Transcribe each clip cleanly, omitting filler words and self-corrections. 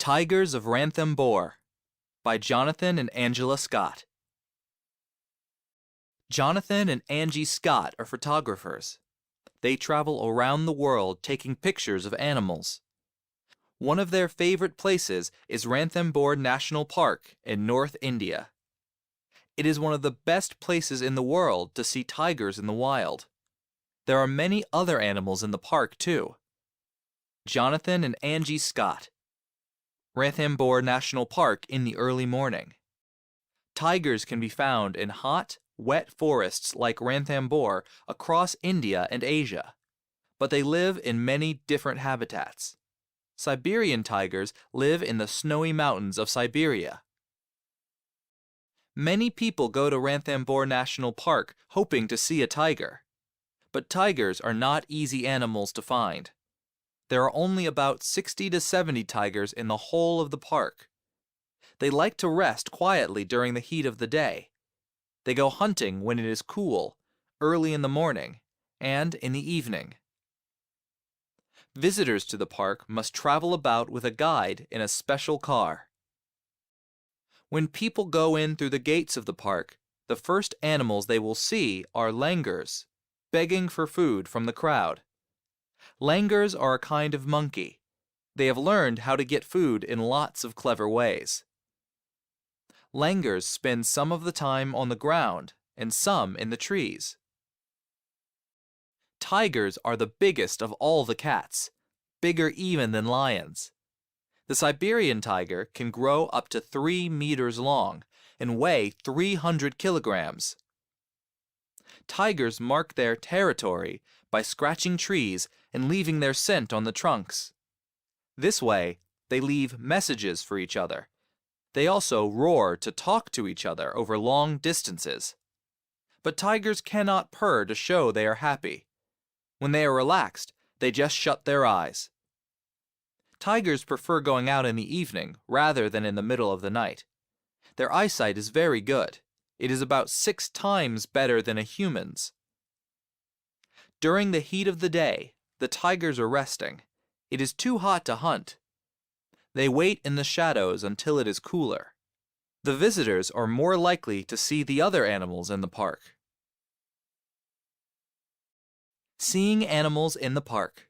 Tigers of Ranthambore by Jonathan and Angela Scott. Jonathan and Angie Scott are photographers. They travel around the world taking pictures of animals. One of their favorite places is Ranthambore National Park in North India. It is one of the best places in the world to see tigers in the wild. There are many other animals in the park too. Jonathan and Angie Scott. Ranthambore National Park in the early morning. Tigers can be found in hot, wet forests like Ranthambore across India and Asia, but they live in many different habitats. Siberian tigers live in the snowy mountains of Siberia. Many people go to Ranthambore National Park hoping to see a tiger, but tigers are not easy animals to find. There are only about 60 to 70 tigers in the whole of the park. They like to rest quietly during the heat of the day. They go hunting when it is cool, early in the morning, and in the evening. Visitors to the park must travel about with a guide in a special car. When people go in through the gates of the park, the first animals they will see are langurs, begging for food from the crowd. Langurs are a kind of monkey. They have learned how to get food in lots of clever ways. Langurs spend some of the time on the ground and some in the trees. Tigers are the biggest of all the cats, bigger even than lions. The Siberian tiger can grow up to 3 meters long and weigh 300 kilograms. Tigers mark their territory by scratching trees and leaving their scent on the trunks. This way, they leave messages for each other. They also roar to talk to each other over long distances. But tigers cannot purr to show they are happy. When they are relaxed, they just shut their eyes. Tigers prefer going out in the evening rather than in the middle of the night. Their eyesight is very good. It is about 6 times better than a human's. During the heat of the day, the tigers are resting. It is too hot to hunt. They wait in the shadows until it is cooler. The visitors are more likely to see the other animals in the park. Seeing animals in the park.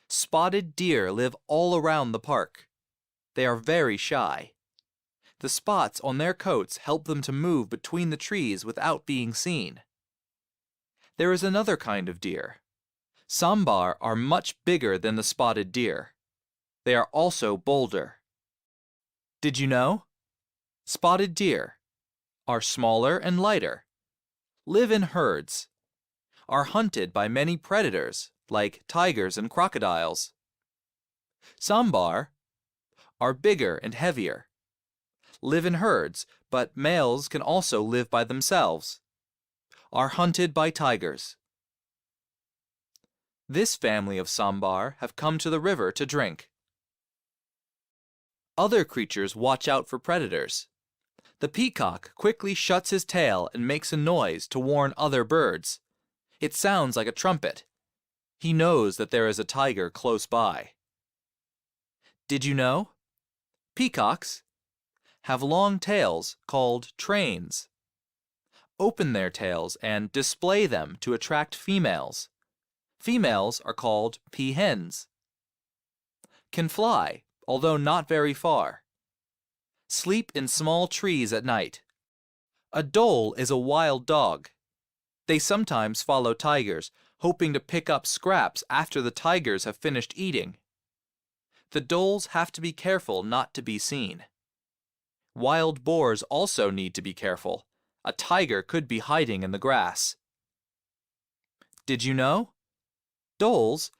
Spotted deer live all around the park. They are very shy. The spots on their coats help them to move between the trees without being seen. There is another kind of deer. Sambar are much bigger than the spotted deer. They are also bolder. Did you know? Spotted deer are smaller and lighter, live in herds, are hunted by many predators like tigers and crocodiles. Sambar are bigger and heavier, live in herds, but males can also live by themselves, are hunted by tigers. This family of sambar have come to the river to drink. Other creatures watch out for predators. The peacock quickly shuts his tail and makes a noise to warn other birds. It sounds like a trumpet. He knows that there is a tiger close by. Did you know? Peacocks have long tails called trains. Open their tails and display them to attract females. Females are called peahens. Can fly, although not very far. Sleep in small trees at night. A dhole is a wild dog. They sometimes follow tigers, hoping to pick up scraps after the tigers have finished eating. The dholes have to be careful not to be seen. Wild boars also need to be careful. A tiger could be hiding in the grass. Did you know? Dholes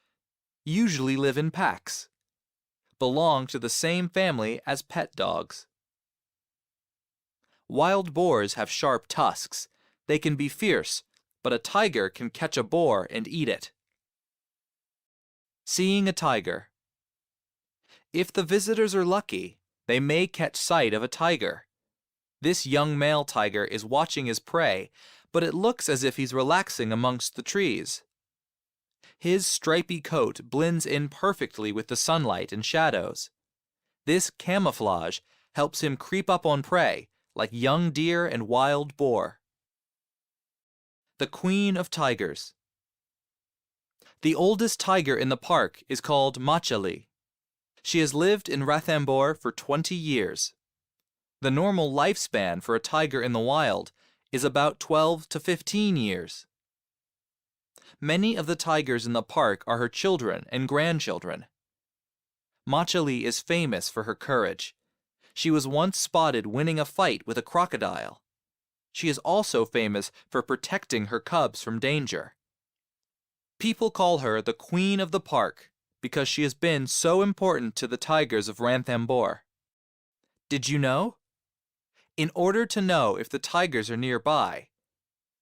usually live in packs, belong to the same family as pet dogs. Wild boars have sharp tusks. They can be fierce, but a tiger can catch a boar and eat it. Seeing a tiger. If the visitors are lucky, they may catch sight of a tiger. This young male tiger is watching his prey, but it looks as if he's relaxing amongst the trees. His stripy coat blends in perfectly with the sunlight and shadows. This camouflage helps him creep up on prey, like young deer and wild boar. The Queen of Tigers. The oldest tiger in the park is called Machali. She has lived in Ranthambore for 20 years. The normal lifespan for a tiger in the wild is about 12 to 15 years. Many of the tigers in the park are her children and grandchildren. Machali is famous for her courage. She was once spotted winning a fight with a crocodile. She is also famous for protecting her cubs from danger. People call her the Queen of the Park because she has been so important to the tigers of Ranthambore. Did you know? In order to know if the tigers are nearby,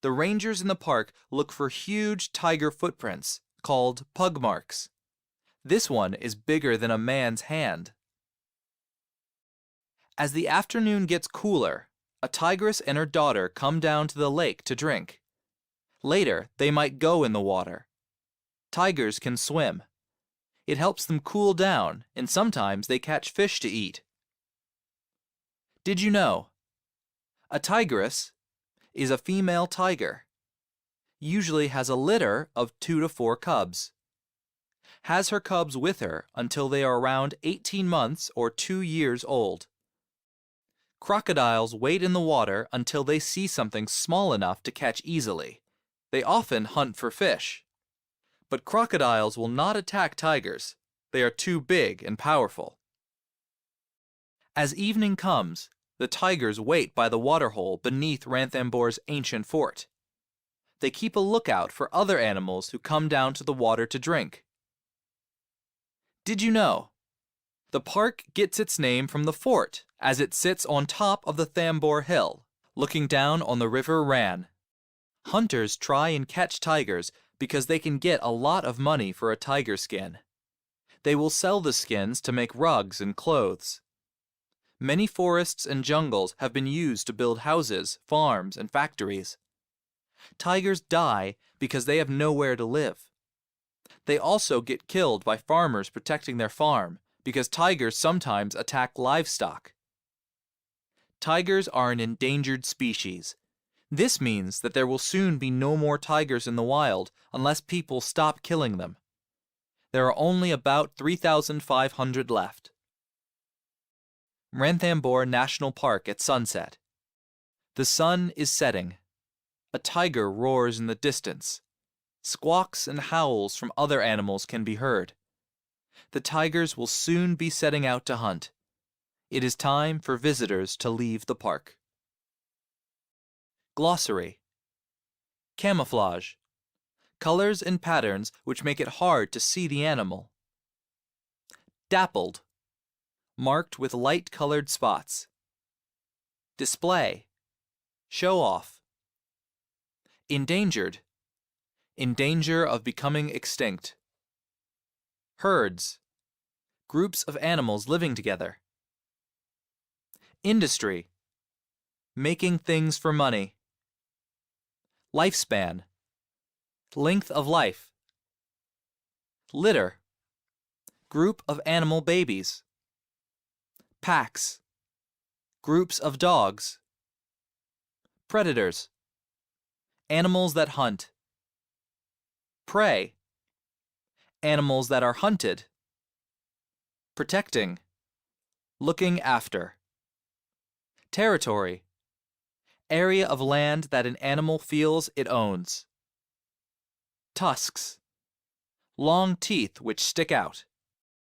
the rangers in the park look for huge tiger footprints called pug marks. This one is bigger than a man's hand. As the afternoon gets cooler, a tigress and her daughter come down to the lake to drink. Later, they might go in the water. Tigers can swim. It helps them cool down, and sometimes they catch fish to eat. Did you know? A tigress is a female tiger. Usually has a litter of 2 to 4 cubs. Has her cubs with her until they are around 18 months or 2 years old. Crocodiles wait in the water until they see something small enough to catch easily. They often hunt for fish. But crocodiles will not attack tigers. They are too big and powerful. As evening comes, the tigers wait by the waterhole beneath Ranthambore's ancient fort. They keep a lookout for other animals who come down to the water to drink. Did you know? The park gets its name from the fort, as it sits on top of the Thambore Hill, looking down on the river Ran. Hunters try and catch tigers because they can get a lot of money for a tiger skin. They will sell the skins to make rugs and clothes. Many forests and jungles have been used to build houses, farms, and factories. Tigers die because they have nowhere to live. They also get killed by farmers protecting their farm because tigers sometimes attack livestock. Tigers are an endangered species. This means that there will soon be no more tigers in the wild unless people stop killing them. There are only about 3,500 left. Ranthambore National Park at sunset. The sun is setting. A tiger roars in the distance. Squawks and howls from other animals can be heard. The tigers will soon be setting out to hunt. It is time for visitors to leave the park. Glossary. Camouflage. Colors and patterns which make it hard to see the animal. Dappled. Marked with light-colored spots. Display. Show off. Endangered. In danger of becoming extinct. Herds. Groups of animals living together. Industry. Making things for money. Lifespan. Length of life. Litter. Group of animal babies. Packs. Groups of dogs. Predators. Animals that hunt. Prey. Animals that are hunted. Protecting. Looking after. Territory. Area of land that an animal feels it owns. Tusks. Long teeth which stick out.